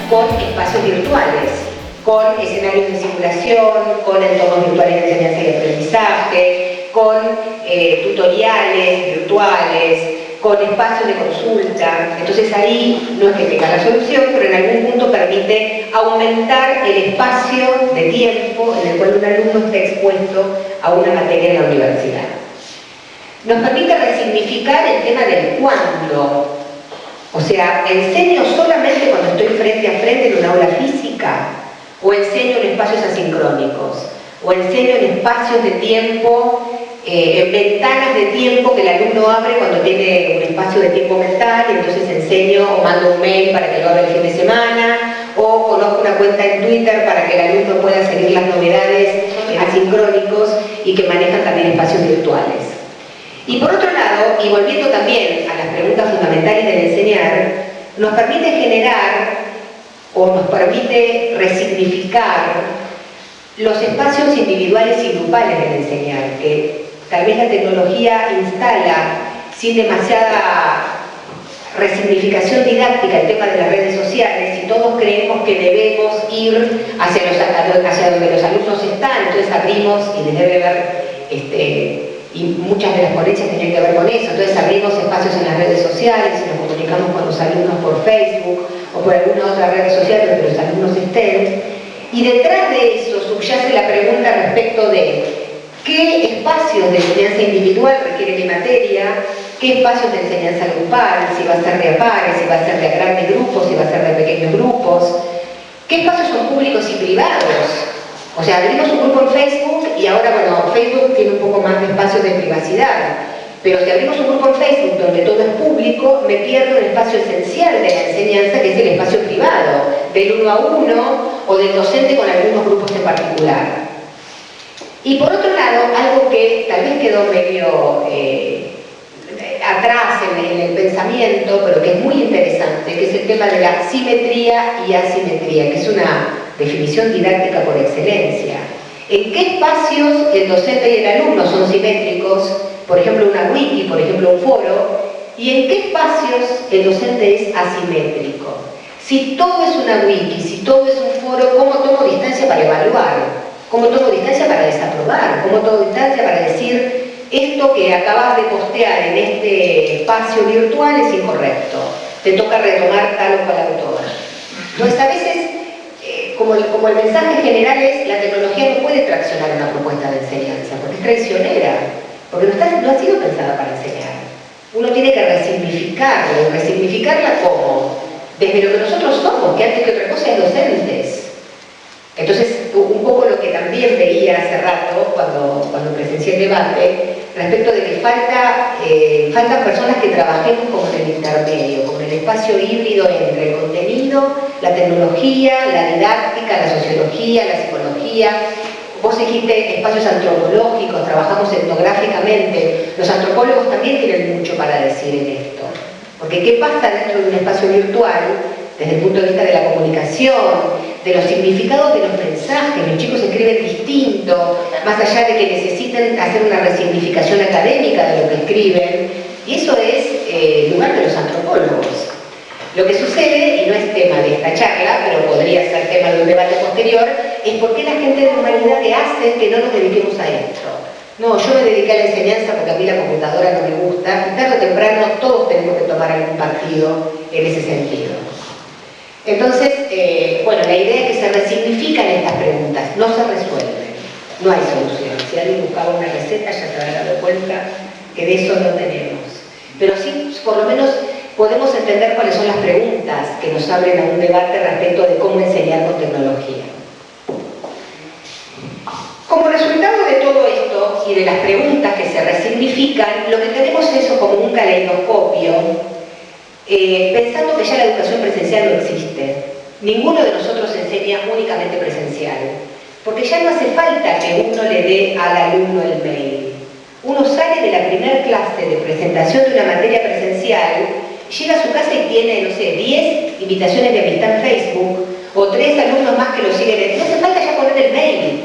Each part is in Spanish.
con espacios virtuales, con escenarios de simulación, con entornos virtuales de enseñanza y aprendizaje, con tutoriales virtuales, con espacios de consulta. Entonces ahí no es que tenga la solución, pero en algún punto permite aumentar el espacio de tiempo en el cual un alumno está expuesto a una materia en la universidad. Nos permite resignificar el tema del cuándo. O sea, ¿enseño solamente cuando estoy frente a frente en una aula física? ¿O enseño en espacios asincrónicos? ¿O enseño en espacios de tiempo, en ventanas de tiempo que el alumno abre cuando tiene un espacio de tiempo mental y entonces enseño o mando un mail para que lo abra el fin de semana, o conozco una cuenta en Twitter para que el alumno pueda seguir las novedades asincrónicos y que manejan también espacios virtuales? Y por otro lado, y volviendo también a las preguntas fundamentales del enseñar, nos permite generar o nos permite resignificar los espacios individuales y grupales del enseñar, que tal vez la tecnología instala sin demasiada resignificación didáctica el tema de las redes sociales, y todos creemos que debemos ir hacia donde los alumnos están, entonces abrimos, y les debe ver, y muchas de las ponencias tienen que ver con eso, entonces abrimos espacios en las redes sociales y nos comunicamos con los alumnos por Facebook o por alguna otra red social donde los alumnos estén, y detrás de eso subyace la pregunta respecto de qué espacios de enseñanza individual requiere mi materia, qué espacios de enseñanza grupal, si va a ser de a pares, si va a ser de grandes grupos, si va a ser de pequeños grupos, qué espacios son públicos y privados. O sea, abrimos un grupo en Facebook y ahora, bueno, Facebook tiene un poco más de espacio de privacidad, pero si abrimos un grupo en Facebook donde todo es público, me pierdo el espacio esencial de la enseñanza, que es el espacio privado, del 1 a 1 o del docente con algunos grupos en particular. Y por otro lado, algo que tal vez quedó medio atrás en el pensamiento, pero que es muy interesante, que es el tema de la simetría y asimetría, que es una definición didáctica por excelencia. ¿En qué espacios el docente y el alumno son simétricos? Por ejemplo, una wiki, por ejemplo, un foro. ¿Y en qué espacios el docente es asimétrico? Si todo es una wiki, si todo es un foro, ¿cómo tomo distancia para evaluar? ¿Cómo tomo distancia para desaprobar? ¿Cómo tomo distancia para decir esto que acabas de postear en este espacio virtual es incorrecto? Te toca retomar tal o cual autor. Entonces, a veces, como el mensaje general es, la tecnología no puede traccionar una propuesta de enseñanza, porque es traicionera, porque no ha sido pensada para enseñar. Uno tiene que resignificarla, y resignificarla como desde lo que nosotros somos, que antes que otra cosa es docentes. Entonces, un poco lo que también veía hace rato, cuando presencié el debate, respecto de que faltan personas que trabajemos como en el intermedio, como en el espacio híbrido entre el contenido, la tecnología, la didáctica, la sociología, la psicología. Vos dijiste espacios antropológicos, trabajamos etnográficamente. Los antropólogos también tienen mucho para decir en esto. Porque ¿qué pasa dentro de un espacio virtual desde el punto de vista de la comunicación, de los significados de los mensajes? Los chicos escriben distinto, más allá de que necesiten hacer una resignificación académica de lo que escriben, y eso es lugar de los antropólogos. Lo que sucede, y no es tema de esta charla, pero podría ser tema de un debate posterior, es por qué la gente de humanidades hace que no nos dediquemos a esto. No, yo me dediqué a la enseñanza porque a mí la computadora no me gusta, y tarde o temprano todos tenemos que tomar algún partido en ese sentido. Entonces, bueno, la idea es que se resignifican estas preguntas, no se resuelven, no hay solución. Si alguien buscaba una receta ya se habrá dado cuenta que de eso no tenemos. Pero sí, por lo menos podemos entender cuáles son las preguntas que nos abren a un debate respecto de cómo enseñar con tecnología. Como resultado de todo esto y de las preguntas que se resignifican, lo que tenemos es eso como un caleidoscopio, pensando que ya la educación presencial no existe. Ninguno de nosotros enseña únicamente presencial, porque ya no hace falta que uno le dé al alumno el mail. Uno sale de la primera clase de presentación de una materia presencial, llega a su casa y tiene, no sé, 10 invitaciones de amistad en Facebook, o 3 alumnos más que lo siguen. No hace falta ya poner el mail.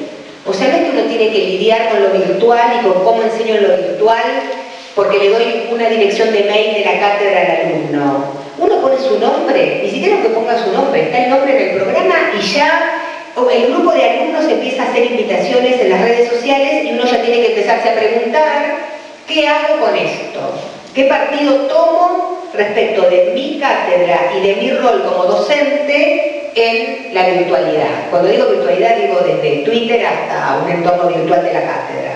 O sea, no es que uno tiene que lidiar con lo virtual y con cómo enseño en lo virtual, porque le doy una dirección de mail de la cátedra al alumno. Uno pone su nombre, ni siquiera necesitaron que ponga su nombre, está el nombre en el programa y ya el grupo de alumnos empieza a hacer invitaciones en las redes sociales y uno ya tiene que empezarse a preguntar ¿qué hago con esto? ¿Qué partido tomo respecto de mi cátedra y de mi rol como docente en la virtualidad? Cuando digo virtualidad digo desde Twitter hasta un entorno virtual de la cátedra.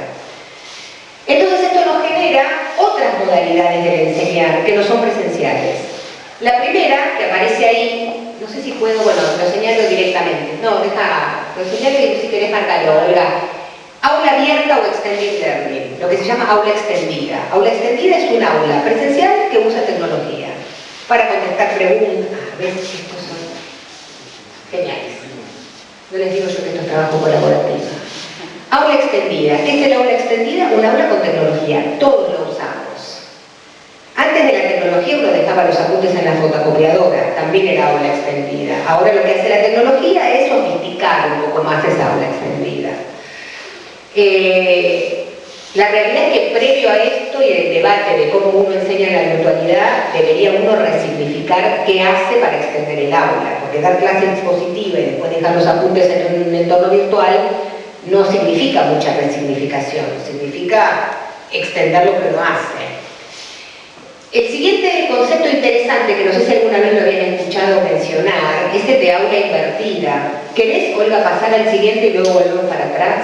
Entonces esto nos genera otras modalidades de enseñar que no son presenciales. La primera, que aparece ahí, no sé si puedo, bueno, lo señalo directamente. No, lo señalo y si querés marcarlo, Olga. Aula abierta o extended learning, lo que se llama aula extendida. Aula extendida es un aula presencial que usa tecnología para contestar preguntas. A ver, estos son geniales. No les digo yo que esto es trabajo colaborativo. Aula extendida. ¿Qué es el aula extendida? Un aula con tecnología. Todos lo usamos. Antes de la tecnología uno dejaba los apuntes en la fotocopiadora, también era aula extendida. Ahora lo que hace la tecnología es sofisticar un poco más esa aula extendida. La realidad es que previo a esto y el debate de cómo uno enseña en la virtualidad, debería uno resignificar qué hace para extender el aula, porque dar clase expositiva y después dejar los apuntes en un entorno virtual no significa mucha resignificación, significa extender lo que uno hace. El siguiente concepto interesante, que no sé si alguna vez lo habían escuchado mencionar, es el de aula invertida. ¿Querés, Olga, pasar al siguiente y luego volvemos para atrás?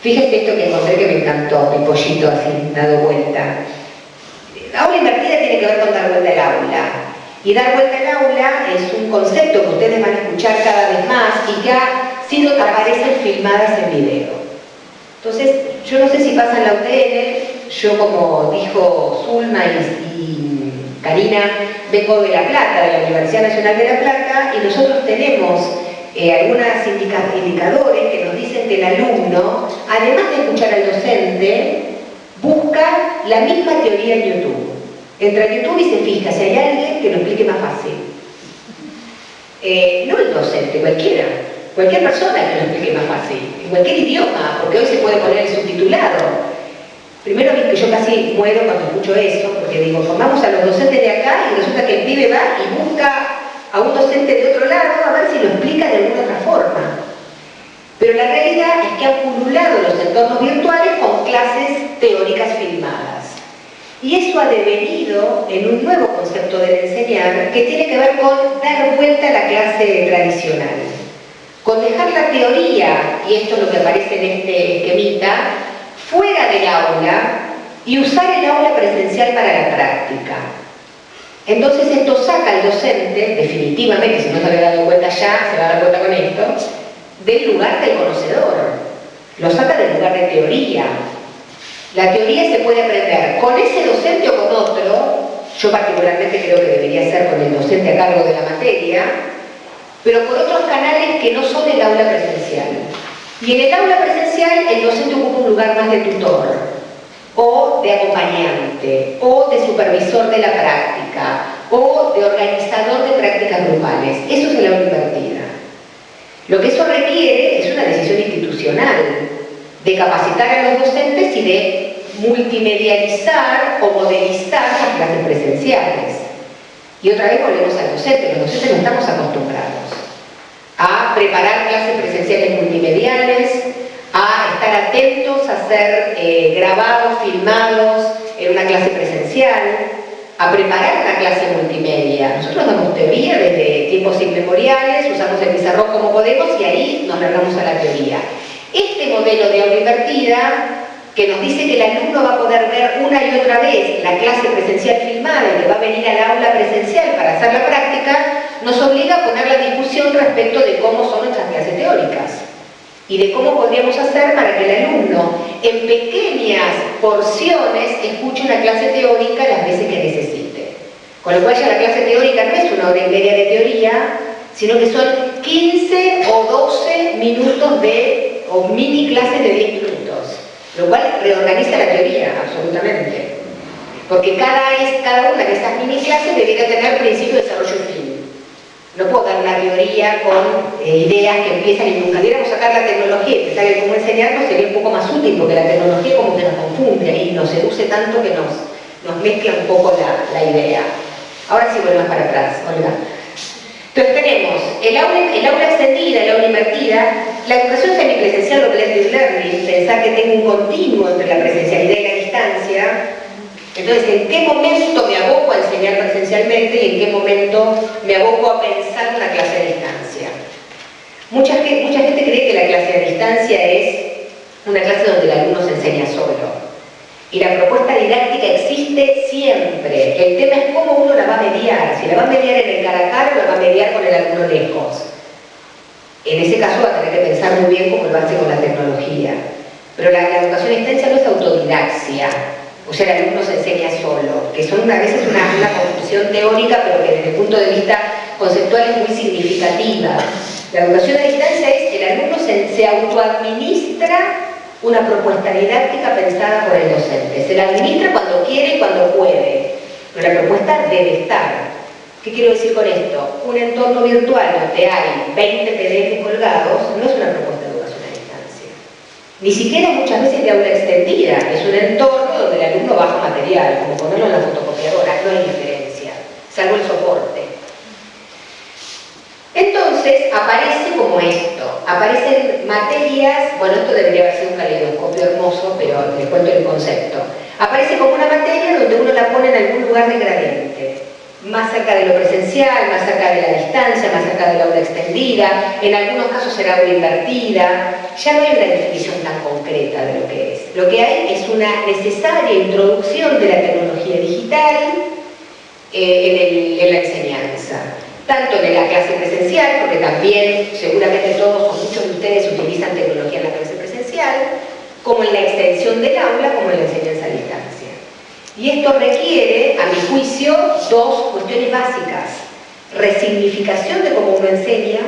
Fíjense esto que encontré que me encantó, mi pollito así, dado vuelta. Aula invertida tiene que ver con dar vuelta al aula. Y dar vuelta al aula es un concepto que ustedes van a escuchar cada vez más y que aparecen filmadas en video. Entonces, yo no sé si pasa en la UTN, yo como dijo Zulma y Karina, vengo de La Plata, de la Universidad Nacional de La Plata, y nosotros tenemos algunos indicadores que nos dicen que el alumno, además de escuchar al docente, busca la misma teoría en YouTube. Entra en YouTube y se fija si hay alguien que lo explique más fácil. No el docente, cualquier persona que lo explique más fácil, en cualquier idioma, porque hoy se puede poner el subtitulado. Primero que yo casi muero cuando escucho eso, porque digo, formamos a los docentes de acá y resulta que el pibe va y busca a un docente de otro lado a ver si lo explica de alguna otra forma. Pero la realidad es que han pululado los entornos virtuales con clases teóricas filmadas. Y eso ha devenido en un nuevo concepto del enseñar que tiene que ver con dar vuelta a la clase tradicional. Con dejar la teoría, y esto es lo que aparece en este esquemita, fuera del aula y usar el aula presencial para la práctica. Entonces esto saca al docente, definitivamente, si no se había dado cuenta ya, se va a dar cuenta con esto, del lugar del conocedor. Lo saca del lugar de teoría. La teoría se puede aprender con ese docente o con otro. Yo particularmente creo que debería ser con el docente a cargo de la materia, pero por otros canales que no son el aula presencial. Y en el aula presencial el docente ocupa un lugar más de tutor, o de acompañante, o de supervisor de la práctica, o de organizador de prácticas grupales. Eso es el aula invertida. Lo que eso requiere es una decisión institucional, de capacitar a los docentes y de multimedializar o modelizar las clases presenciales. Y otra vez volvemos al docente. Los docentes no estamos acostumbrados a preparar clases presenciales multimediales, a estar atentos a ser grabados, filmados en una clase presencial, a preparar una clase multimedia. Nosotros damos teoría desde tiempos inmemoriales, usamos el pizarrón como podemos y ahí nos largamos a la teoría. Este modelo de aula invertida, que nos dice que el alumno va a poder ver una y otra vez la clase presencial filmada y que va a venir al aula presencial para hacer la práctica, nos obliga a poner la discusión respecto de cómo son nuestras clases teóricas y de cómo podríamos hacer para que el alumno en pequeñas porciones escuche una clase teórica las veces que necesite. Con lo cual ya la clase teórica no es una hora y media de teoría, sino que son 15 o 12 minutos o mini clases de 10 minutos, lo cual reorganiza la teoría, absolutamente. Porque cada una de esas mini clases debería tener principio, desarrollo y fin. No puedo dar una teoría con ideas que empiezan y nunca. Pudiéramos sacar la tecnología y pensar en cómo enseñarnos sería un poco más útil, porque la tecnología como que nos confunde y nos seduce tanto que nos mezcla un poco la idea. Ahora sí volvemos para atrás, Olga. decía, la educación semipresencial o blended learning, pensar que tengo un continuo entre la presencialidad y la distancia. Entonces, ¿en qué momento me aboco a enseñar presencialmente y en qué momento me aboco a pensar una clase a distancia? Mucha gente cree que la clase a distancia es una clase donde el alumno se enseña solo. Y la propuesta didáctica existe siempre. El tema es cómo uno la va a mediar. Si la va a mediar en el cara a cara o la va a mediar con el alumno lejos. En ese caso va a tener que pensar muy bien cómo lo hace con la tecnología. Pero la educación a distancia no es autodidaxia. O sea, el alumno se enseña solo. Que son a veces una construcción teórica, pero que desde el punto de vista conceptual es muy significativa. La educación a distancia es que el alumno se autoadministra una propuesta didáctica pensada por el docente. Se la administra cuando quiere y cuando puede, pero la propuesta debe estar. ¿Qué quiero decir con esto? Un entorno virtual donde hay 20 PDF colgados no es una propuesta de educación a distancia. Ni siquiera muchas veces de aula extendida. Es un entorno donde el alumno baja material, como ponerlo en la fotocopiadora. No hay diferencia, salvo el soporte. Entonces aparece como esto, aparecen materias, bueno, esto debería haber sido un caleidoscopio hermoso, pero les cuento el concepto. Aparece como una materia donde uno la pone en algún lugar de gradiente, más cerca de lo presencial, más cerca de la distancia, más cerca del aula extendida, en algunos casos será aula invertida. Ya no hay una definición tan concreta de lo que es. Lo que hay es una necesaria introducción de la tecnología digital en la enseñanza. Tanto en la clase presencial, porque también seguramente todos o muchos de ustedes utilizan tecnología en la clase presencial, como en la extensión del aula, como en la enseñanza a distancia. Y esto requiere, a mi juicio, dos cuestiones básicas: resignificación de cómo uno enseña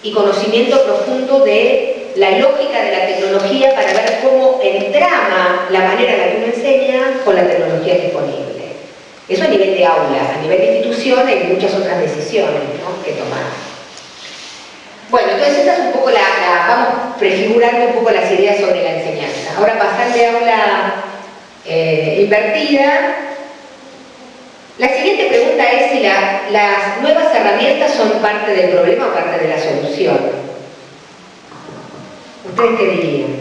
y conocimiento profundo de la lógica de la tecnología para ver cómo entrama la manera en la que uno enseña con la tecnología disponible. Eso a nivel de aula. A nivel de institución hay muchas otras decisiones, ¿no?, que tomar. Bueno, entonces esta es un poco vamos prefigurando un poco las ideas sobre la enseñanza. Ahora pasar de aula invertida. La siguiente pregunta es si las nuevas herramientas son parte del problema o parte de la solución. ¿Ustedes qué dirían?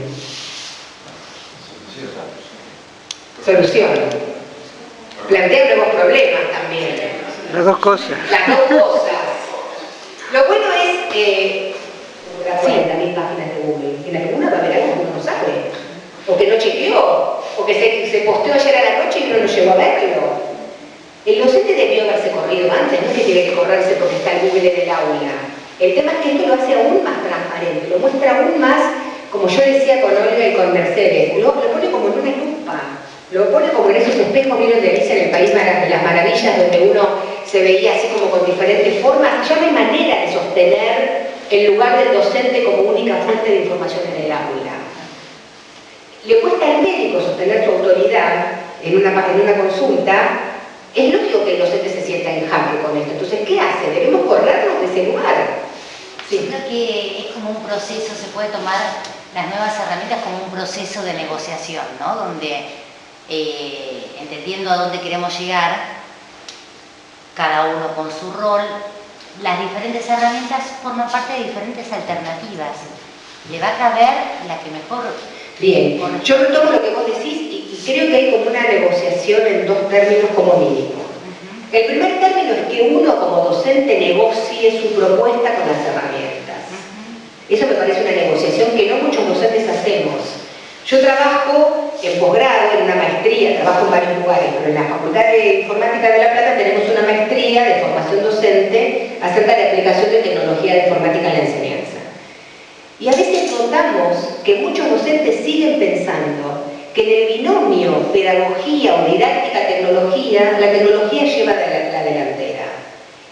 Solución. Plantea nuevos problemas también. Las dos cosas. Las dos cosas. Lo bueno es que 40.000 páginas de Google. En alguna va a haber algo que uno no sabe, o que no chequeó, o que se posteó ayer a la noche y uno no llegó a verlo. El docente debió haberse corrido antes, no es que tiene que correrse porque está el Google en el aula. El tema es que esto lo hace aún más transparente, lo muestra aún más, como yo decía con Olga y con Mercedes, lo pone como en una lupa. Lo pone como en esos espejos, vieron de Alicia en el País de las Maravillas, donde uno se veía así como con diferentes formas. Ya no hay manera de sostener el lugar del docente como única fuente de información en el aula. Le cuesta al médico sostener su autoridad en una consulta. Es lógico que el docente se sienta en jaque con esto. Entonces, ¿qué hace? Debemos corrernos de ese lugar. Sí. Creo que es como un proceso, se puede tomar las nuevas herramientas como un proceso de negociación, ¿no? Donde entendiendo a dónde queremos llegar, cada uno con su rol, las diferentes herramientas forman parte de diferentes alternativas. Le va a caber la que mejor... Bien, yo retomo lo que vos decís y creo que hay como una negociación en dos términos como mínimo. El primer término es que uno como docente negocie su propuesta con las herramientas. Eso me parece una negociación que no muchos docentes hacemos. Yo trabajo en posgrado, en una maestría, trabajo en varios lugares, pero en la Facultad de Informática de La Plata tenemos una maestría de formación docente acerca de aplicación de tecnología de informática en la enseñanza. Y a veces notamos que muchos docentes siguen pensando que en el binomio pedagogía o didáctica-tecnología, la tecnología lleva la delantera.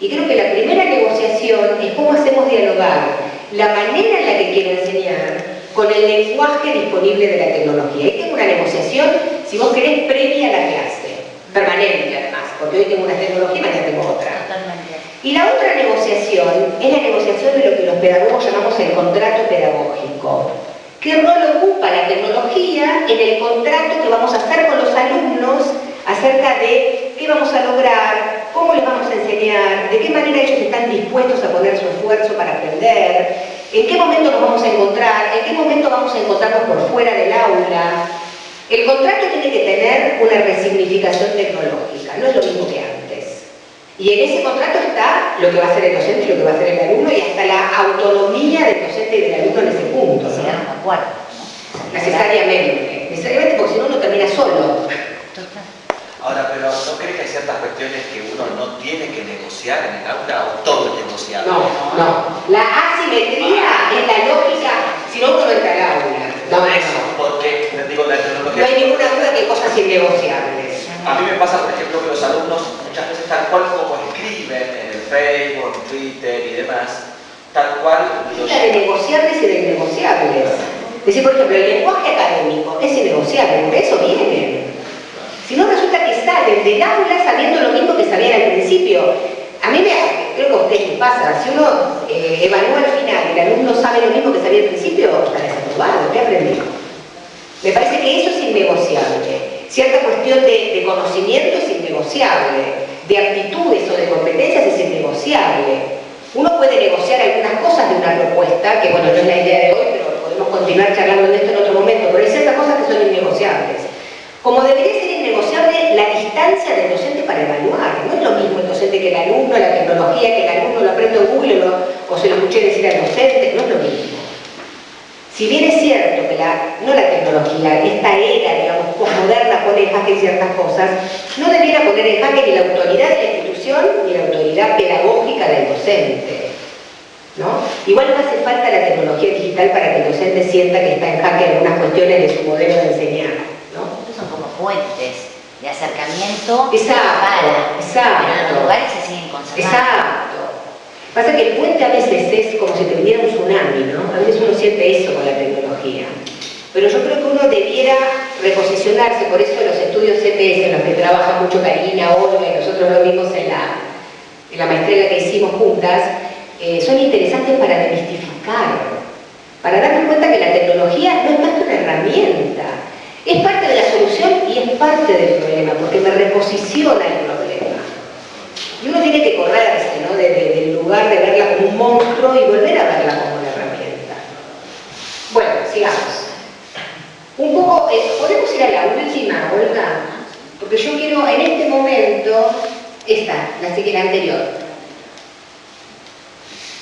Y creo que la primera negociación es cómo hacemos dialogar la manera en la que quiero enseñar con el lenguaje disponible de la tecnología. Ahí tengo una negociación, si vos querés, previa a la clase, permanente además, porque hoy tengo una tecnología y mañana tengo otra. Totalmente. Y la otra negociación es la negociación de lo que los pedagogos llamamos el contrato pedagógico. ¿Qué rol ocupa la tecnología en el contrato que vamos a hacer con los alumnos acerca de qué vamos a lograr, cómo les vamos a enseñar, de qué manera ellos están dispuestos a poner su esfuerzo para aprender? ¿En qué momento nos vamos a encontrar? ¿En qué momento vamos a encontrarnos por fuera del aula? El contrato tiene que tener una resignificación tecnológica, no es lo mismo que antes. Y en ese contrato está lo que va a hacer el docente y lo que va a hacer el alumno y hasta la autonomía del docente y del alumno en ese punto, ¿no? Llegar a un acuerdo, ¿no? Necesariamente porque si no uno termina solo. Ahora, pero ¿no crees que hay ciertas cuestiones que uno no tiene que negociar en el aula o todo es negociable? No. La asimetría es la lógica, si no uno no entra al aula. No, eso, porque, digo, la tecnología... No hay ninguna duda que hay cosas innegociables. A mí me pasa, por ejemplo, que los alumnos muchas veces tal cual como escriben en el Facebook, en Twitter y demás, tal cual... Habla de negociables y de innegociables. Es decir, por ejemplo, el lenguaje académico es innegociable, por eso vienen. Si no, resulta que salen del aula sabiendo lo mismo que sabían al principio. A mí creo que a ustedes les pasa, si uno evalúa al final y el alumno sabe lo mismo que sabía al principio, está desaprobado, ¿qué aprendió? Me parece que eso es innegociable. Cierta cuestión de conocimiento es innegociable, de aptitudes o de competencias es innegociable. Uno puede negociar algunas cosas de una propuesta, que bueno, no es la idea de hoy, pero podemos continuar charlando de esto en otro momento, pero hay ciertas cosas que son innegociables. Como debería ser innegociable la distancia del docente para evaluar. No es lo mismo el docente que el alumno, la tecnología que el alumno lo aprende en Google o se lo escuché decir al docente, no es lo mismo. Si bien es cierto que no la tecnología, esta era, digamos, posmoderna pone en jaque ciertas cosas, no debiera poner en jaque ni la autoridad de la institución ni la autoridad pedagógica del docente, ¿no? Igual no hace falta la tecnología digital para que el docente sienta que está en jaque algunas cuestiones de su modelo de enseñar. Son como puentes de acercamiento. Exacto. Pero los lugares se siguen conservando. Exacto. Pasa que el puente a veces es como si te viniera un tsunami, ¿no? A veces uno siente eso con la tecnología. Pero yo creo que uno debiera reposicionarse, por eso los estudios CPS en los que trabaja mucho Karina, Olga y nosotros lo vimos en la maestría que hicimos juntas, son interesantes para demistificar, para darnos cuenta que la tecnología no es más que una herramienta. Es parte de la solución y es parte del problema, porque me reposiciona el problema. Y uno tiene que correrse, ¿no? Del lugar de verla como un monstruo y volver a verla como una herramienta. Bueno, sigamos. Un poco, ¿podemos ir a la última, Olga? Porque yo quiero, en este momento, la anterior.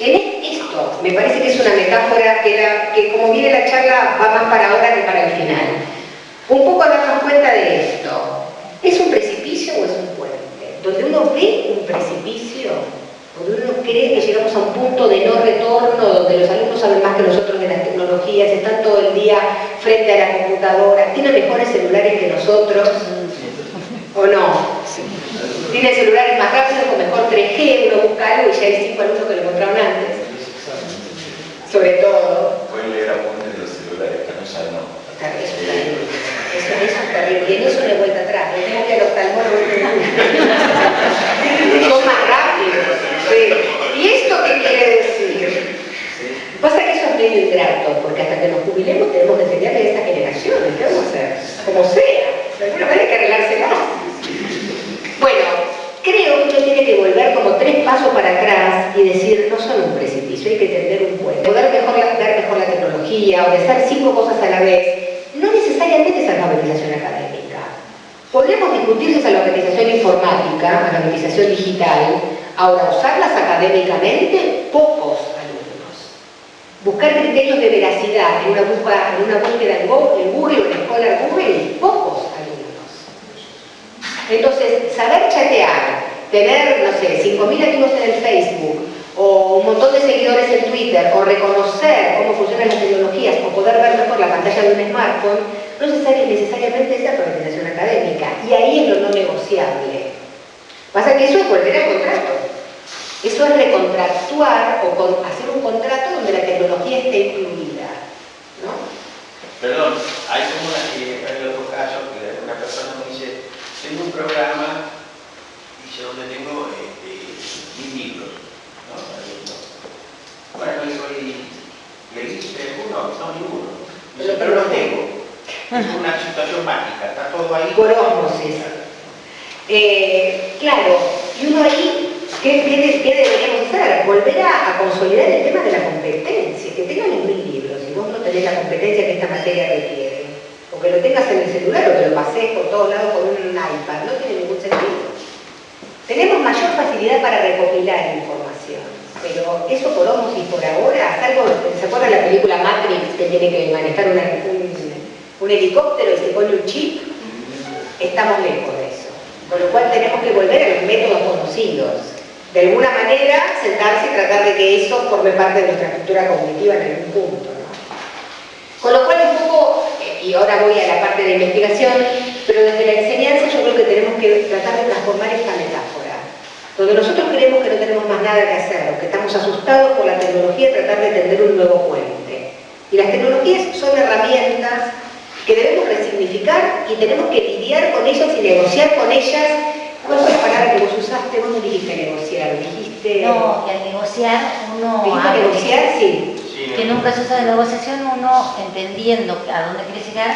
Esto me parece que es una metáfora que como viene la charla va más para ahora que para el final. Un poco a darnos cuenta de esto. ¿Es un precipicio o es un puente? Donde uno ve un precipicio, donde uno cree que llegamos a un punto de no retorno, donde los alumnos saben más que nosotros de las tecnologías, están todo el día frente a la computadora, tienen mejores celulares que nosotros, ¿o no? Tienen celulares más rápidos con mejor 3G, uno busca algo y ya hay 5 alumnos que lo encontraron antes. Sobre todo. Pueden leer apuntes de los celulares, que no ya no. Eso es terrible. Y en eso no hay vuelta atrás. No tengo que ir al oftalmólogo. Son más rápidos. Sí. ¿Y esto qué quiere decir? Pasa que eso es medio ingrato, porque hasta que nos jubilemos tenemos que enseñarle a estas generaciones. ¿Qué vamos a hacer? Como sea. De alguna manera hay que arreglárselas. Bueno, creo que uno tiene que volver como 3 pasos para atrás y decir, no son un precipicio, hay que tender un puente. Poder dar mejor la tecnología o de hacer 5 cosas a la vez. No necesariamente es alfabetización académica. Podríamos discutir si es alfabetización informática, alfabetización digital. Ahora, usarlas académicamente, pocos alumnos. Buscar criterios de veracidad en una búsqueda en Google o en Scholar Google, pocos alumnos. Entonces, saber chatear, tener, no sé, 5.000 amigos en el Facebook, o un montón de seguidores en Twitter, o reconocer cómo funcionan las tecnologías, o poder ver mejor la pantalla de un smartphone, no necesariamente es alfabetización académica, y ahí es lo no negociable. Pasa que eso es volver al contrato. Eso es recontractuar o hacer un contrato donde la tecnología esté incluida, ¿no? Perdón, hay como en otro caso que una persona me dice, tengo un programa y yo donde tengo 1000 libros, ¿no? Bueno, digo, ¿y leíste uno? No, ninguno. Dice, pero lo tengo. Es una situación mágica, está todo ahí. Por ósmosis. Claro, y uno ahí, ¿qué deberíamos hacer? Volver a consolidar el tema de la competencia, que tengan los 1000 libros, si vos no tenés la competencia que esta materia requiere, o que lo tengas en el celular o que lo pases por todos lados con un iPad, no tiene ningún sentido. Tenemos mayor facilidad para recopilar información, pero eso por ohmos y por ahora, salvo, ¿se acuerdan la película Matrix que tiene que manejar un helicóptero y se pone un chip? Estamos lejos de eso. Con lo cual tenemos que volver a los métodos conocidos. De alguna manera, sentarse y tratar de que eso forme parte de nuestra estructura cognitiva en algún punto, ¿no? Con lo cual un poco, y ahora voy a la parte de investigación, pero desde la enseñanza yo creo que tenemos que tratar de transformar esta metáfora. Donde nosotros creemos que no tenemos más nada que hacer, que estamos asustados por la tecnología, tratar de tender un nuevo puente. Y las tecnologías son herramientas que debemos resignificar y tenemos que lidiar con ellas y negociar con ellas. ¿Cuál fue la palabra que vos usaste? Vos no dijiste negociar, dijiste... No, que al negociar uno... ¿Dijiste negociar? Sí. Que en un proceso de negociación uno, entendiendo a dónde quiere llegar,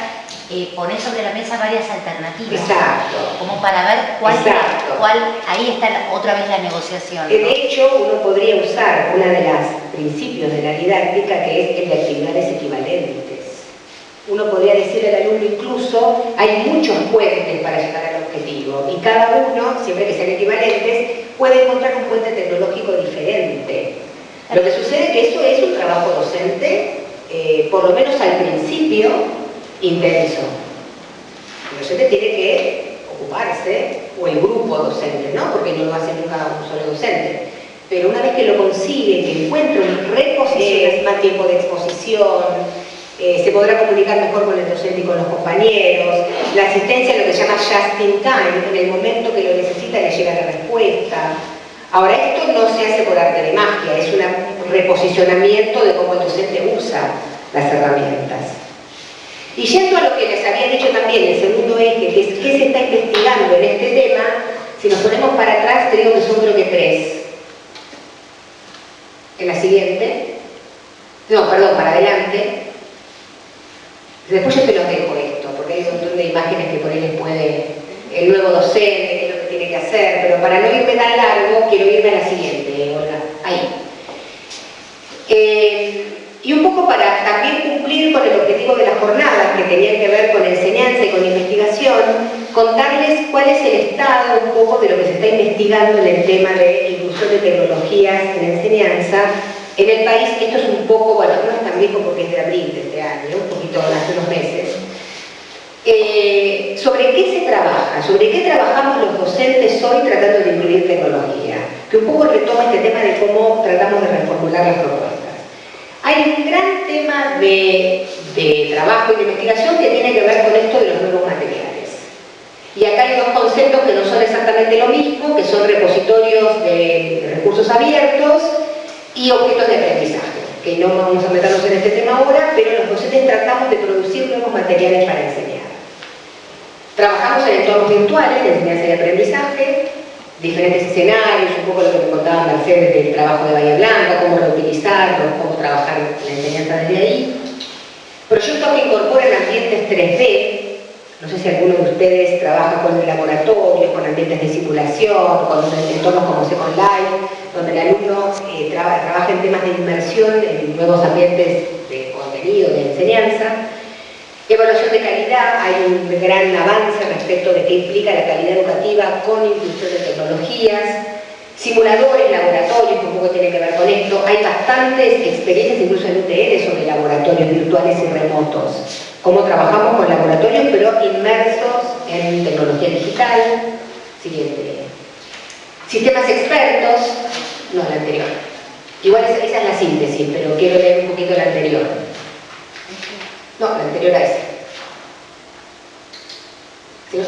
pone sobre la mesa varias alternativas. Exacto. Como para ver cuál, ahí está otra vez la negociación, ¿no? De hecho, uno podría usar uno de los principios de la didáctica, que es el de actividades equivalentes. Uno podría decirle al alumno incluso, hay muchos puentes para llegar al objetivo, y cada uno, siempre que sean equivalentes, puede encontrar un puente tecnológico diferente. Lo que sucede es que eso es un trabajo docente, por lo menos al principio, intenso. El docente tiene que ocuparse, o el grupo docente, ¿no? Porque no lo hace nunca un solo docente. Pero una vez que lo consigue, que encuentre un reposición, más tiempo de exposición, se podrá comunicar mejor con el docente y con los compañeros. La asistencia, lo que se llama just in time, en el momento que lo necesita le llega la respuesta. Ahora, esto no se hace por arte de magia, es un reposicionamiento de cómo el docente usa las herramientas. Y yendo a lo que les había dicho también, el segundo eje, que es qué se está investigando en este tema, si nos ponemos para atrás, te digo que son creo que 3. En la siguiente, no, perdón, para adelante. Después yo te los dejo esto, porque hay un montón de imágenes que por ahí les puede, el nuevo docente, qué es lo que tiene que hacer, pero para no irme tan largo, quiero irme a la siguiente, Olga, ahí. Y un poco para también cumplir con el objetivo de las jornadas que tenían que ver con enseñanza y con investigación, contarles cuál es el estado un poco de lo que se está investigando en el tema de inclusión de tecnologías en enseñanza en el país. Esto es un poco, bueno, no es tan viejo porque es de abril de este año, un poquito hace unos meses. ¿Sobre qué se trabaja? ¿Sobre qué trabajamos los docentes hoy tratando de incluir tecnología? Que un poco retoma este tema de cómo tratamos de reformular las propuestas. Hay un gran tema de trabajo y de investigación que tiene que ver con esto de los nuevos materiales. Y acá hay dos conceptos que no son exactamente lo mismo, que son repositorios de recursos abiertos y objetos de aprendizaje, que no vamos a meternos en este tema ahora, pero los docentes tratamos de producir nuevos materiales para enseñar. Trabajamos en entornos virtuales de enseñanza y aprendizaje, diferentes escenarios, un poco lo que me contaba Mercedes del trabajo de Bahía Blanca, cómo reutilizarlos, cómo trabajar la enseñanza desde ahí. Proyectos que incorporan ambientes 3D, no sé si alguno de ustedes trabaja con laboratorios, con ambientes de simulación, con entornos como Second Life, donde el alumno trabaja en temas de inmersión en nuevos ambientes de contenido, de enseñanza. Evaluación de calidad, hay un gran avance respecto de qué implica la calidad educativa con inclusión de tecnologías. Simuladores, laboratorios, que un poco tiene que ver con esto. Hay bastantes experiencias, incluso en UTL, sobre laboratorios virtuales y remotos. Cómo trabajamos con laboratorios, pero inmersos en tecnología digital. Siguiente. Sistemas expertos. No, la anterior. Igual esa es la síntesis, pero quiero leer un poquito la anterior. No, la anterior a esa. ¿Sí?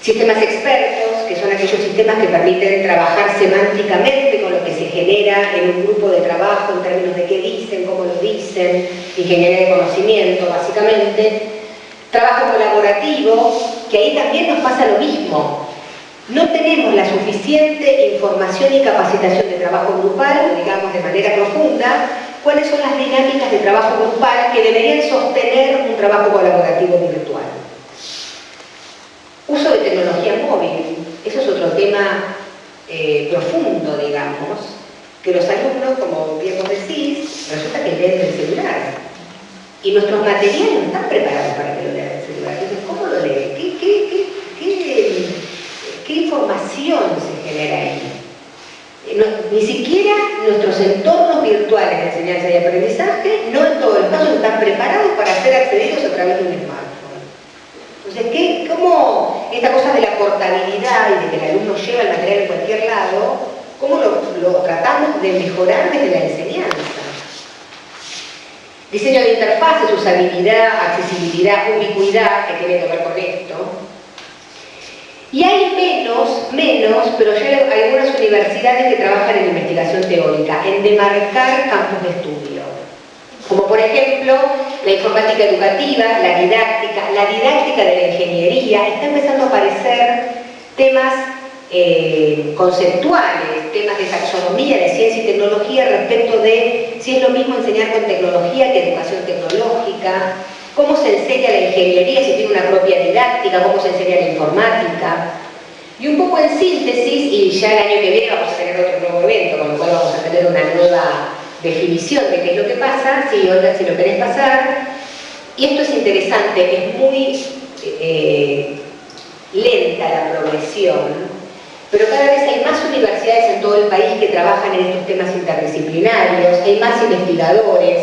Sistemas expertos, que son aquellos sistemas que permiten trabajar semánticamente con lo que se genera en un grupo de trabajo, en términos de qué dicen, cómo lo dicen, ingeniería de conocimiento, básicamente. Trabajo colaborativo, que ahí también nos pasa lo mismo. No tenemos la suficiente información y capacitación de trabajo grupal, digamos de manera profunda, cuáles son las dinámicas de trabajo grupal que deberían sostener un trabajo colaborativo virtual. Uso de tecnología móvil, eso es otro tema profundo, digamos, que los alumnos, como bien vos decís, resulta que leen el celular. Y nuestros materiales no están preparados para que lo lean el celular. Entonces, ¿cómo lo leen? ¿Qué información se genera ahí? Ni siquiera nuestros entornos virtuales de enseñanza y aprendizaje, no en todos los casos están preparados para ser accedidos a través de un smartphone. Entonces, ¿cómo esta cosa de la portabilidad y de que el alumno lleva el material en cualquier lado, cómo lo tratamos de mejorar desde la enseñanza? Diseño de interfaces, usabilidad, accesibilidad, ubicuidad, que tiene que ver con esto. Y hay menos, pero ya hay algunas universidades que trabajan en investigación teórica, en demarcar campos de estudio. Como por ejemplo, la informática educativa, la didáctica de la ingeniería. Está empezando a aparecer temas conceptuales, temas de taxonomía, de ciencia y tecnología respecto de si es lo mismo enseñar con tecnología que educación tecnológica, cómo se enseña la ingeniería, si tiene una propia didáctica, cómo se enseña la informática. Y un poco en síntesis, y ya el año que viene vamos a tener otro nuevo evento, con lo cual vamos a tener una nueva definición de qué es lo que pasa, si Olga, si lo querés pasar. Y esto es interesante, es muy lenta la progresión, pero cada vez hay más universidades en todo el país que trabajan en estos temas interdisciplinarios, hay más investigadores.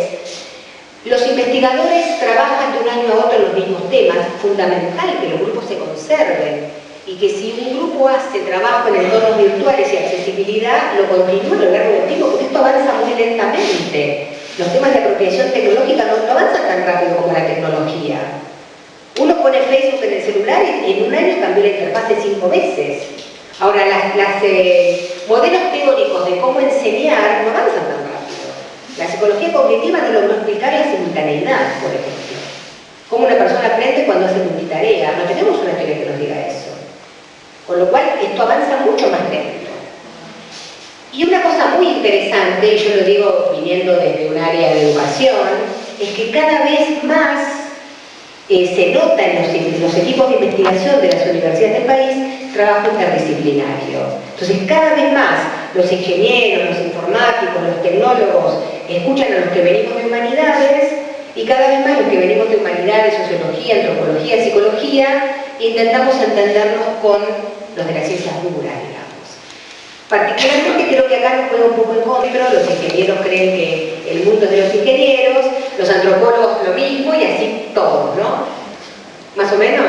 Los investigadores trabajan de un año a otro en los mismos temas. Es fundamental que los grupos se conserven y que si un grupo hace trabajo en entornos virtuales y accesibilidad, lo continúe a lo largo del tiempo, porque esto avanza muy lentamente. Los temas de apropiación tecnológica no avanzan tan rápido como la tecnología. Uno pone Facebook en el celular y en un año cambió la interfaz de 5 veces. Ahora, los modelos teóricos de cómo enseñar no avanzan tan rápido. La psicología cognitiva no logró explicar la simultaneidad, por ejemplo. Cómo una persona aprende cuando hace multitarea. No tenemos una teoría que nos diga eso. Con lo cual, esto avanza mucho más lento. Y una cosa muy interesante, y yo lo digo viniendo desde un área de educación, es que cada vez más se nota en los equipos de investigación de las universidades del país trabajo interdisciplinario. Entonces, cada vez más los ingenieros, los informáticos, los tecnólogos escuchan a los que venimos de humanidades y cada vez más los que venimos de humanidades, sociología, antropología, psicología, intentamos entendernos con los de las ciencias duras, digamos. Particularmente creo que acá nos juega un poco en contra, los ingenieros creen que el mundo es de los ingenieros, los antropólogos lo mismo y así todos, ¿no? Más o menos.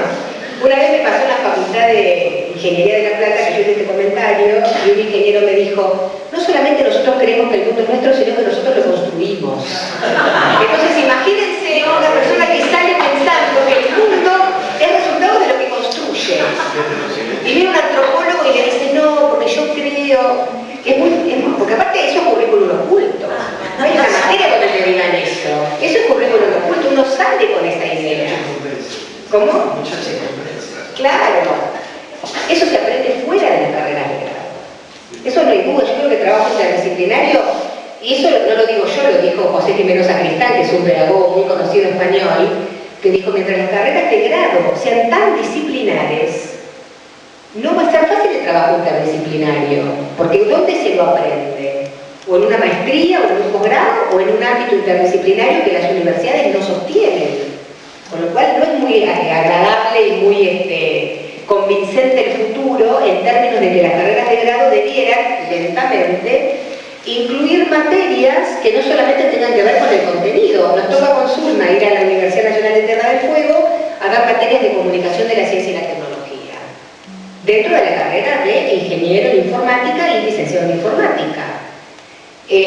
Una vez me pasó en la Facultad de Ingeniería de La Plata que yo hice este comentario y un ingeniero me dijo, no solamente nosotros creemos que el mundo es nuestro, sino que nosotros lo construimos. Entonces imagínense una persona que sale pensando que el mundo es resultado de lo que construye. Y viene un antropólogo y le dice, no, porque yo creo, porque aparte eso es currículum oculto. No hay una materia donde te digan eso. Eso es currículum oculto, uno sale con esa idea. ¿Cómo? Claro. Eso se aprende fuera de la carrera de grado. Eso no hay duda. Yo creo que trabajo interdisciplinario, y eso no lo digo yo, lo dijo José Jiménez Sacristán, que es un pedagogo muy conocido español, que dijo, mientras las carreras de grado sean tan disciplinares, no va a ser fácil el trabajo interdisciplinario, porque ¿dónde se lo aprende? O en una maestría, o en un posgrado, o en un ámbito interdisciplinario que las universidades no sostienen. Con lo cual no es muy agradable y muy convincente el futuro en términos de que las carreras de grado debieran, lentamente, incluir materias que no solamente tengan que ver con el contenido. Nos toca con Zulma ir a la Universidad Nacional de Tierra del Fuego a dar materias de comunicación de la ciencia y la tecnología, dentro de la carrera de ingeniero en informática y licenciado en informática.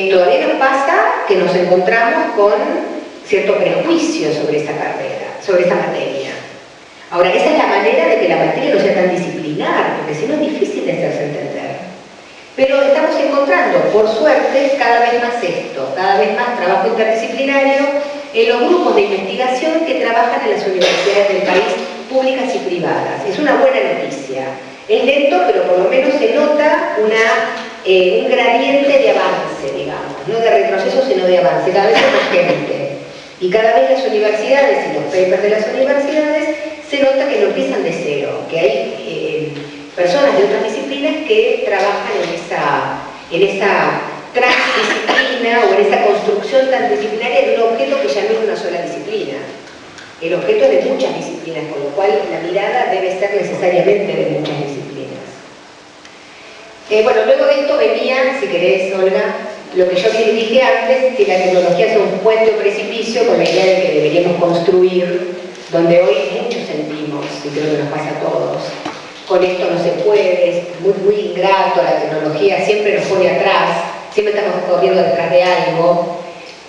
Todavía nos pasa que nos encontramos con cierto prejuicio sobre esa carrera, sobre esa materia. Ahora, esa es la manera de que la materia no sea tan disciplinar, porque si no es difícil de hacerse entender. Pero estamos encontrando, por suerte, cada vez más esto, cada vez más trabajo interdisciplinario en los grupos de investigación que trabajan en las universidades del país, públicas y privadas. Es una buena noticia. Es lento, pero por lo menos se nota un gradiente de avance, digamos, no de retroceso, sino de avance. Cada vez hay más gente. Y cada vez las universidades y los papers de las universidades se nota que no empiezan de cero, que hay personas de otras disciplinas que trabajan en esa transdisciplina o en esa construcción tan disciplinaria de un objeto que ya no es una sola disciplina. El objeto es de muchas disciplinas, con lo cual la mirada debe ser necesariamente de muchas disciplinas. Bueno, luego de esto venía, si querés, Olga, lo que yo dije antes, que la tecnología es un puente o precipicio con la idea de que deberíamos construir, donde hoy muchos sentimos, y creo que nos pasa a todos, con esto no se puede, es muy ingrato, la tecnología siempre nos pone atrás, siempre estamos corriendo detrás de algo,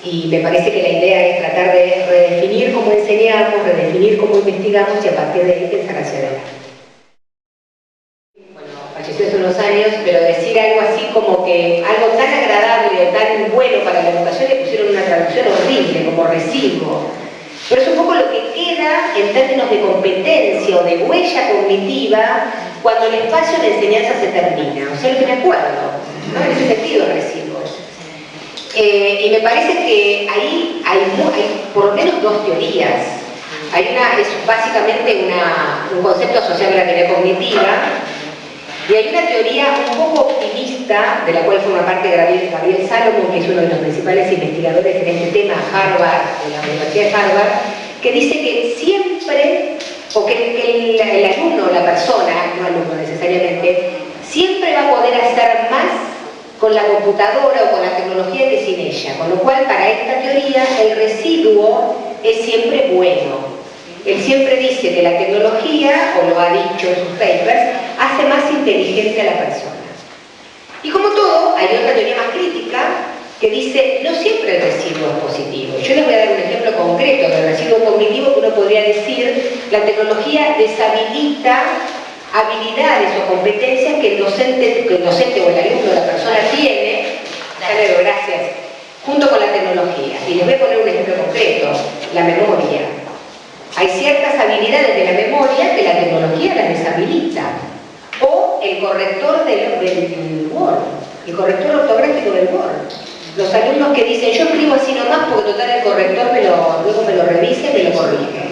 y me parece que la idea es tratar de redefinir cómo enseñamos, redefinir cómo investigamos y a partir de ahí pensar hacia adelante. Bueno, falleció hace unos años, pero decir algo así como que algo tan agradable o tan bueno para la educación le pusieron una traducción horrible, como residuo. Pero es un poco lo que queda en términos de competencia o de huella cognitiva cuando el espacio de enseñanza se termina. O sea, lo que me acuerdo, ¿no? En ese sentido, residuo. Y me parece que ahí hay por lo menos dos teorías. Hay una, es básicamente un concepto asociado a la teoría cognitiva, y hay una teoría un poco optimista, de la cual forma parte Gabriel Salomon, que es uno de los principales investigadores en este tema, Harvard, de la Universidad de Harvard, que dice que siempre, o que el alumno o la persona, no alumno necesariamente, siempre va a poder hacer más con la computadora o con la tecnología que sin ella, con lo cual para esta teoría el residuo es siempre bueno. Él siempre dice que la tecnología, o lo ha dicho en sus papers, hace más inteligente a la persona. Y como todo, hay otra teoría más crítica que dice, no siempre el residuo es positivo. Yo les voy a dar un ejemplo concreto del residuo cognitivo que uno podría decir, la tecnología deshabilita habilidades o competencias que el docente o el alumno o la persona tiene, gracias, junto con la tecnología. Y les voy a poner un ejemplo concreto, la memoria. Hay ciertas habilidades de la memoria que la tecnología las deshabilita. O el corrector del Word, el corrector ortográfico del Word. Los alumnos que dicen, yo escribo así nomás porque total el corrector luego me lo revisa y me lo corrige.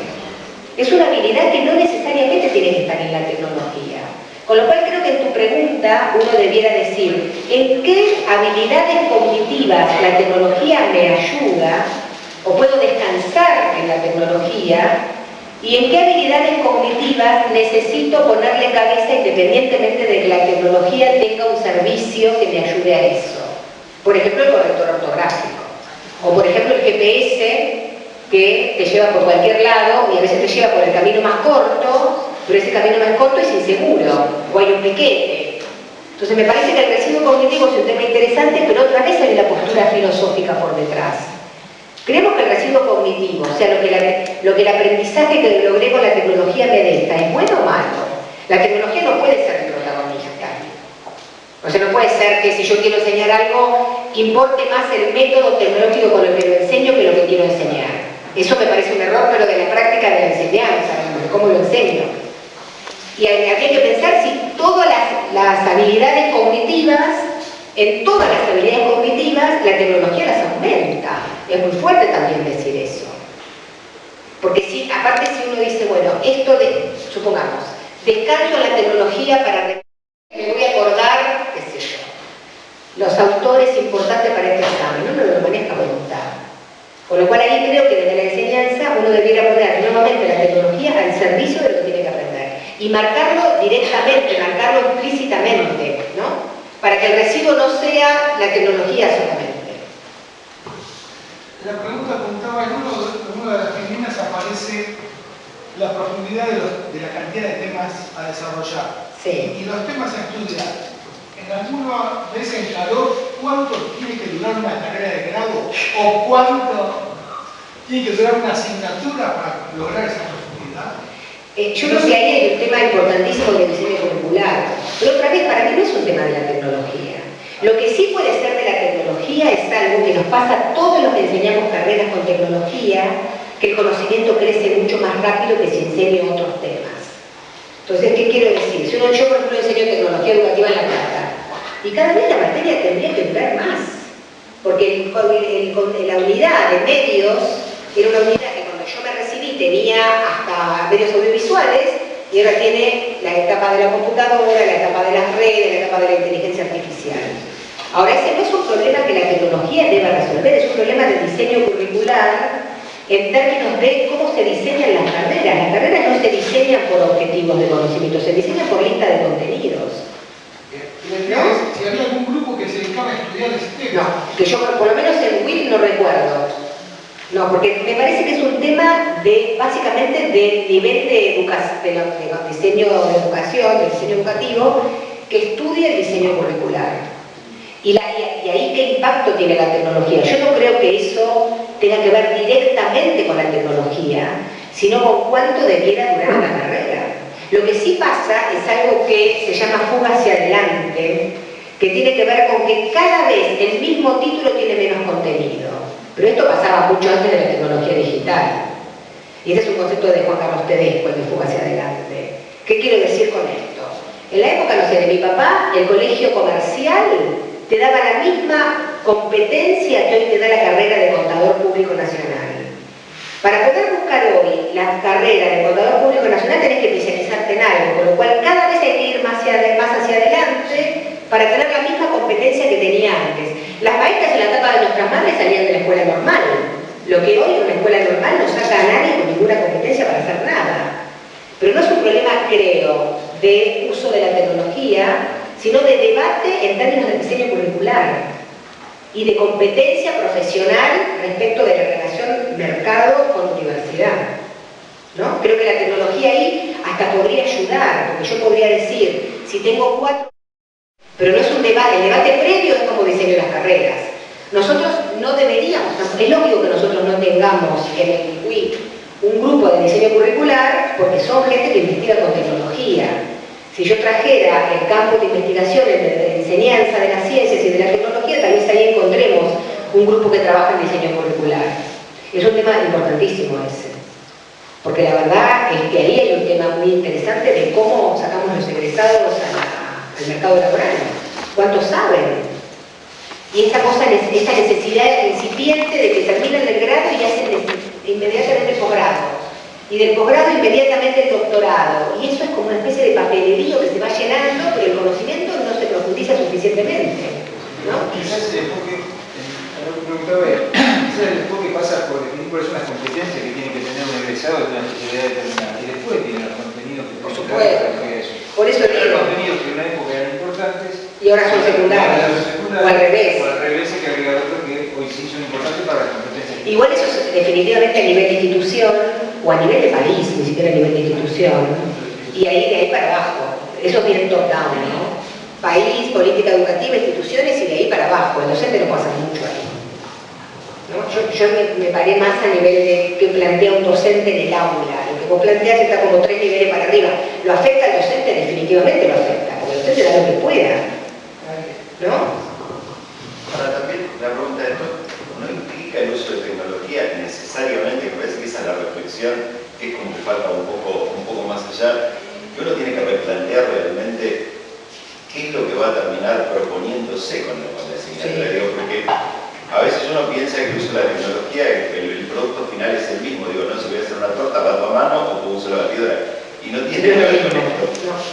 Es una habilidad que no necesariamente tiene que estar en la tecnología. Con lo cual creo que en tu pregunta uno debiera decir, ¿en qué habilidades cognitivas la tecnología me ayuda? ¿O puedo descansar en la tecnología? ¿Y en qué habilidades cognitivas necesito ponerle cabeza independientemente de que la tecnología tenga un servicio que me ayude a eso? Por ejemplo, el corrector ortográfico. O por ejemplo, el GPS que te lleva por cualquier lado y a veces te lleva por el camino más corto, pero ese camino más corto es inseguro, o hay un piquete. Entonces me parece que el residuo cognitivo es un tema interesante, pero otra vez hay una postura filosófica por detrás. Creemos que el residuo cognitivo, o sea, lo que el aprendizaje que logré con la tecnología me deja, ¿es bueno o malo? La tecnología no puede ser el protagonista. O sea, no puede ser que si yo quiero enseñar algo, importe más el método tecnológico con el que lo enseño que lo que quiero enseñar. Eso me parece un error, pero de la práctica de la enseñanza, de cómo lo enseño. Y habría que pensar si todas las habilidades cognitivas, en todas las habilidades cognitivas, la tecnología las aumenta. Es muy fuerte también decir eso. Porque si, aparte si uno dice, bueno, esto supongamos, descanso en la tecnología para me voy a acordar, qué sé yo, los autores importantes para este examen, uno lo maneja a voluntad. Con lo cual ahí creo que desde la enseñanza uno debiera poner nuevamente la tecnología al servicio de lo que tiene que aprender. Y marcarlo directamente, marcarlo explícitamente, ¿no? Para que el residuo no sea la tecnología solamente. La pregunta apuntaba en una de las primeras aparece la profundidad de la cantidad de temas a desarrollar. Sí. Y los temas a estudiar. En alguna vez en calor, ¿cuánto tiene que durar una carrera de grado? ¿O cuánto tiene que durar una asignatura para lograr esa profundidad? Yo creo que ahí hay un tema importantísimo del diseño curricular. Pero otra vez, para mí no es un tema de la tecnología. Lo que sí puede ser de la tecnología es algo que nos pasa a todos los que enseñamos carreras con tecnología, que el conocimiento crece mucho más rápido que si enseño otros temas. Entonces, ¿qué quiero decir? Si yo, por ejemplo, enseño tecnología educativa en La Plata, y cada vez la materia tendría que durar más, porque la unidad de medios era una unidad que cuando yo me recibí tenía hasta medios audiovisuales, y ahora tiene la etapa de la computadora, la etapa de las redes, la etapa de la inteligencia artificial. Ahora, ese no es un problema que la tecnología deba resolver, es un problema de diseño curricular en términos de cómo se diseñan las carreras. Las carreras no se diseñan por objetivos de conocimiento, se diseñan por lista de contenidos. Y la idea es si había algún grupo que se dedicaba a estudiar ese tema. No, que yo por lo menos en WIC no recuerdo. No, porque me parece que es un tema de, básicamente, del nivel de diseño de educación, del diseño educativo, que estudia el diseño curricular. Y ahí qué impacto tiene la tecnología. Yo no creo que eso tenga que ver directamente con la tecnología, sino con cuánto debiera durar una carrera. Lo que sí pasa es algo que se llama fuga hacia adelante, que tiene que ver con que cada vez el mismo título tiene menos contenido. Pero esto pasaba mucho antes de la tecnología digital. Y ese es un concepto de Juan Carlos Tedesco, el de fuga hacia adelante. ¿Qué quiero decir con esto? En la época, no sé, de mi papá, el colegio comercial te daba la misma competencia que hoy te da la carrera de contador público nacional. Para poder buscar hoy la carrera de contador público nacional tenés que especializarte en algo, con lo cual cada vez hay que ir más hacia adelante para tener la misma competencia que tenía antes. Las maestras en la etapa de nuestras madres salían de la escuela normal. Lo que hoy en una escuela normal no saca a nadie con ninguna competencia para hacer nada. Pero no es un problema, creo, de uso de la tecnología, sino de debate en términos de diseño curricular y de competencia profesional respecto de la relación mercado con universidad, ¿no? Creo que la tecnología ahí hasta podría ayudar, porque yo podría decir, si tengo 4... Pero no es un debate, el debate previo es cómo diseño las carreras. Nosotros no deberíamos, es lógico que nosotros no tengamos en el WIC un grupo de diseño curricular, porque son gente que investiga con tecnología. Si yo trajera el campo de investigación, de enseñanza de las ciencias y de la tecnología, tal vez ahí encontremos un grupo que trabaja en diseño curricular. Es un tema importantísimo ese. Porque la verdad es que ahí hay un tema muy interesante de cómo sacamos los egresados al mercado laboral. ¿Cuántos saben? Y esta necesidad incipiente de que terminan el grado y hacen inmediatamente el posgrado. Y del posgrado inmediatamente el doctorado. Y eso es como una especie de papelerío que se va llenando, pero el conocimiento no se profundiza suficientemente, ¿no? Quizás el enfoque, lo que preguntaba era, quizás el enfoque pasa por definir cuáles son las competencias que tiene que tener un egresado de una especialidad determinada. Y después tiene los contenidos que por supuesto. eso. Por eso pero digo. los contenidos que en una época eran importantes Y ahora son secundarios. O al revés. O al revés, hay que agregar otros que hoy sí son importantes para las competencias. Igual eso es definitivamente a nivel de institución o a nivel de país, ni siquiera a nivel de institución. Y ahí de ahí para abajo. Eso es bien top-down, ¿no? País, política educativa, instituciones y de ahí para abajo. El docente no pasa mucho ahí. ¿No? Yo me paré más a nivel de que plantea un docente en el aula. Lo que vos planteás está como 3 niveles para arriba. ¿Lo afecta al docente? Definitivamente lo afecta, porque el docente da lo que pueda. ¿No? Ahora también la pregunta de esto no implica el uso de tecnología necesariamente, me parece que esa es la reflexión, que es como que falta un poco más allá, que uno tiene que replantear realmente qué es lo que va a terminar proponiéndose con la asignatura. Sí. Digo, porque a veces uno piensa que el uso de la tecnología, el producto final es el mismo. Digo, no, si voy a hacer una torta, bato a mano o uso la batidora. Y no tiene que ver con esto.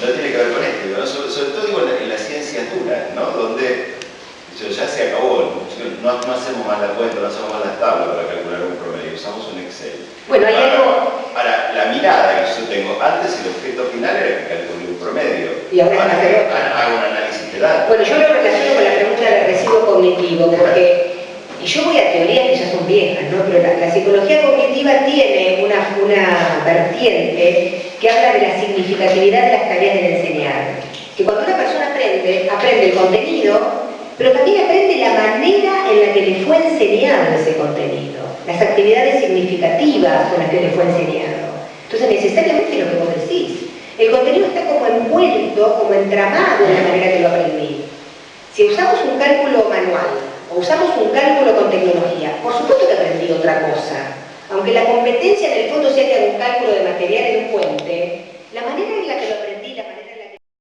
No tiene que ver con esto. Digo, ¿no? Sobre todo digo, en las ciencias duras, ¿no? Donde ya se acabó, no hacemos más la cuenta, no hacemos más las tablas para calcular un promedio, usamos un Excel. Bueno, hay algo... Ahora, la mirada que yo tengo, antes el objeto final era que calcule un promedio. Y ahora es hacer otro. Hago un análisis de datos. Bueno, yo lo relaciono con la pregunta del residuo cognitivo, porque, y yo voy a teorías que ya son viejas, ¿no? Pero la psicología cognitiva tiene una vertiente que habla de la significatividad de las tareas del enseñar. Que cuando una persona aprende el contenido, pero también aprende la manera en la que le fue enseñado ese contenido, las actividades significativas con las que le fue enseñado. Entonces, necesariamente lo que vos decís, el contenido está como envuelto, como entramado en la manera que lo aprendí. Si usamos un cálculo manual o usamos un cálculo con tecnología, por supuesto que aprendí otra cosa. Aunque la competencia en el fondo sea que haga un cálculo de material en un puente, la manera en la que lo